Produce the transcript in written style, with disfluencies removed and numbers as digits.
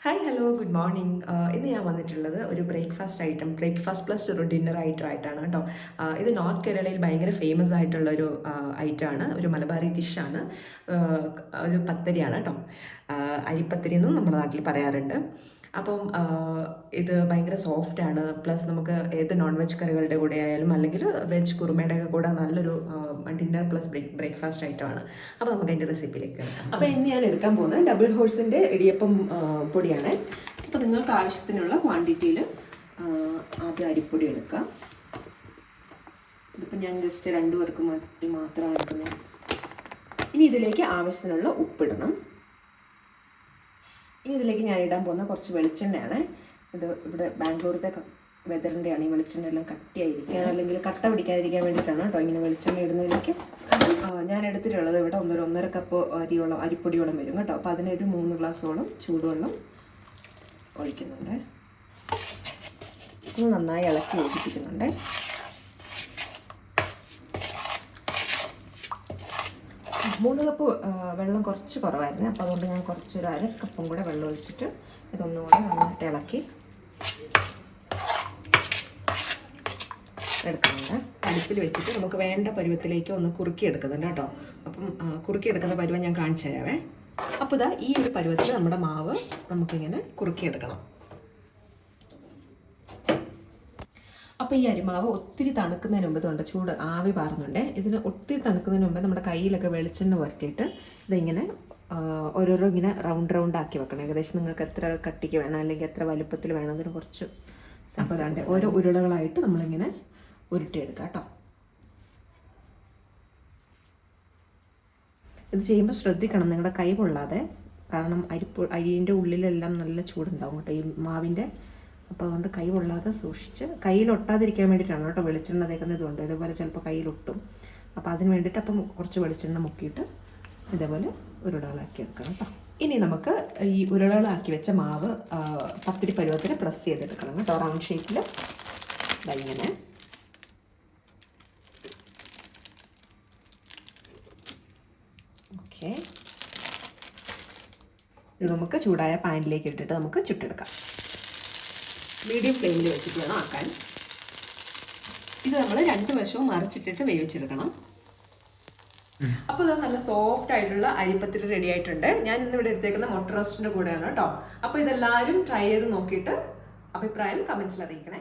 Hi hello good morning. ഇന്ന് ഞാൻ വന്നിട്ടുള്ളത് ഒരു ബ്രേക്ക്ഫാസ്റ്റ് പ്ലസ് ഒരു ഡിന്നർ ആയിട്ടാണ് കേട്ടോ. ഇത് നോർത്ത് കേരളയിൽ ഭയങ്കര ഫേമസ് ആയിട്ടുള്ള ഒരു ഐറ്റമാണ്, ഒരു മലബാറി ഡിഷാണ്. ഒരു പത്തരിയാണ് കേട്ടോ. അരിപ്പത്തിരി എന്നും നമ്മുടെ നാട്ടിൽ പറയാറുണ്ട്. അപ്പം ഇത് ഭയങ്കര സോഫ്റ്റാണ്. പ്ലസ് നമുക്ക് ഏത് നോൺ വെജ് കറികളുടെ കൂടെ ആയാലും അല്ലെങ്കിൽ വെജ് കുറുമയുടെ ഒക്കെ കൂടെ നല്ലൊരു ഡിന്നർ പ്ലസ് ബ്രേക്ക്ഫാസ്റ്റ് ഐറ്റമാണ്. അപ്പോൾ നമുക്ക് അതിൻ്റെ റെസിപ്പിയിലേക്ക് എടുക്കാം. അപ്പോൾ ഇന്ന് ഞാൻ എടുക്കാൻ പോകുന്നത് ഡബിൾ ഹോഴ്സിൻ്റെ ഇടിയപ്പം പൊടിയാണ്. അപ്പോൾ നിങ്ങൾക്ക് ആവശ്യത്തിനുള്ള ക്വാണ്ടിറ്റിയിൽ ആദ്യം അരിപ്പൊടി എടുക്കാം. ഇതിപ്പോൾ ഞാൻ ജസ്റ്റ് 2 പേർക്ക് മാത്രമാണ് എടുക്കുന്നത്. ഇനി ഇതിലേക്ക് ആവശ്യത്തിനുള്ള ഉപ്പിടണം. ഇനി ഇതിലേക്ക് ഞാൻ ഇടാൻ പോകുന്ന കുറച്ച് വെളിച്ചെണ്ണയാണ്. ഇത് ഇവിടെ ബാംഗ്ലൂരത്തെ വെതറിൻ്റെയാണ്. ഈ വെളിച്ചെണ്ണ എല്ലാം കട്ടിയായിരിക്കാൻ അല്ലെങ്കിൽ കട്ട പിടിക്കാതിരിക്കാൻ വേണ്ടിയിട്ടാണ് കേട്ടോ ഇങ്ങനെ വെളിച്ചെണ്ണ ഇടുന്നതിലേക്ക്. ഞാൻ എടുത്തിട്ടുള്ളത് ഇവിടെ 1.5 കപ്പ് അരിപ്പൊടിയോളം വരും കേട്ടോ. അപ്പോൾ അതിനൊരു 3 ഗ്ലാസ്സോളം ചൂടുവെള്ളം ഒഴിക്കുന്നുണ്ട്. ഇത് നന്നായി ഇളക്കി യോജിപ്പിക്കുന്നുണ്ട്. മൂന്ന് കപ്പ് വെള്ളം കുറച്ച് കുറവായിരുന്നു. അപ്പോൾ അതുകൊണ്ട് ഞാൻ കുറച്ചൊരു 1/2 കപ്പും കൂടെ വെള്ളം ഒഴിച്ചിട്ട് ഇതൊന്നുകൂടെ നന്നായിട്ട് ഇളക്കി എടുക്കുന്നുണ്ട്. അടുപ്പിൽ വെച്ചിട്ട് നമുക്ക് വേണ്ട പരുവത്തിലേക്ക് ഒന്ന് കുറുക്കിയെടുക്കുന്നുണ്ട് കേട്ടോ. അപ്പം കുറുക്കിയെടുക്കുന്ന പരുവം ഞാൻ കാണിച്ചു തരാവേ. അപ്പോൾ ഇതാ ഈ ഒരു പരുവത്തിൽ നമ്മുടെ മാവ് നമുക്കിങ്ങനെ കുറുക്കിയെടുക്കണം. അപ്പോൾ ഈ അരിമാവ് ഒത്തിരി തണുക്കുന്നതിന് മുമ്പ് ഇതുണ്ട് ചൂട് ആവി പാറുന്നുണ്ട്. ഇതിന് ഒത്തിരി തണുക്കുന്നതിന് മുമ്പ് നമ്മുടെ കയ്യിലൊക്കെ വെളിച്ചെണ്ണ പുരട്ടിയിട്ട് ഇതിങ്ങനെ ഓരോരോ ഇങ്ങനെ റൗണ്ട് ആക്കി വെക്കണം. ഏകദേശം നിങ്ങൾക്ക് എത്ര കട്ടിക്ക് വേണം അല്ലെങ്കിൽ എത്ര വലുപ്പത്തിൽ വേണം അതിന് കുറച്ച് അപ്പോൾ ഓരോ ഉരുളകളായിട്ട് നമ്മളിങ്ങനെ ഉരുട്ടിയെടുക്കാം കേട്ടോ. ഇത് ചെയ്യുമ്പോൾ ശ്രദ്ധിക്കണം നിങ്ങളുടെ കൈ പൊള്ളാതെ, കാരണം അരിൻ്റെ ഉള്ളിലെല്ലാം നല്ല ചൂടുണ്ടാവും കേട്ടോ ഈ മാവിൻ്റെ. അപ്പോൾ അതുകൊണ്ട് കൈ പൊള്ളാതെ സൂക്ഷിച്ച്, കയ്യിൽ ഒട്ടാതിരിക്കാൻ വേണ്ടിയിട്ടാണ് കേട്ടോ വെളിച്ചെണ്ണ തേക്കുന്നത്. ഇതുകൊണ്ട് ഇതേപോലെ ചിലപ്പോൾ കയ്യിലൊട്ടും. അപ്പോൾ അതിന് വേണ്ടിയിട്ട് അപ്പം കുറച്ച് വെളിച്ചെണ്ണ മുക്കിയിട്ട് ഇതേപോലെ ഉരുളകളാക്കി എടുക്കണം കേട്ടോ. ഇനി നമുക്ക് ഈ ഉരുളകളാക്കി വെച്ച മാവ് പത്തിരി പരുവത്തിൽ പ്രസ് ചെയ്തെടുക്കണം കേട്ടോ. റൗണ്ട് ഷേപ്പിൽ ഇങ്ങനെ. ഓക്കെ, ഇത് നമുക്ക് ചൂടായ പാനിലേക്ക് ഇട്ടിട്ട് നമുക്ക് ചുട്ടെടുക്കാം. മീഡിയം ഫ്ലെയിമിൽ വെച്ചിട്ട് വേണം ആക്കാൻ. ഇത് നമ്മൾ 2 വശവും മറിച്ചിട്ടിട്ട് വേവിച്ചെടുക്കണം. അപ്പോൾ ഇത് നല്ല സോഫ്റ്റ് ആയിട്ടുള്ള അരിപ്പത്തിരി റെഡി ആയിട്ടുണ്ട്. ഞാൻ ഇന്ന് ഇവിടെ എടുത്തേക്കുന്ന മുട്ട റോസ്റ്റിൻ്റെ കൂടെയാണ് കേട്ടോ. അപ്പോൾ ഇതെല്ലാവരും ട്രൈ ചെയ്ത് നോക്കിയിട്ട് അഭിപ്രായം കമൻസിൽ അറിയിക്കണേ.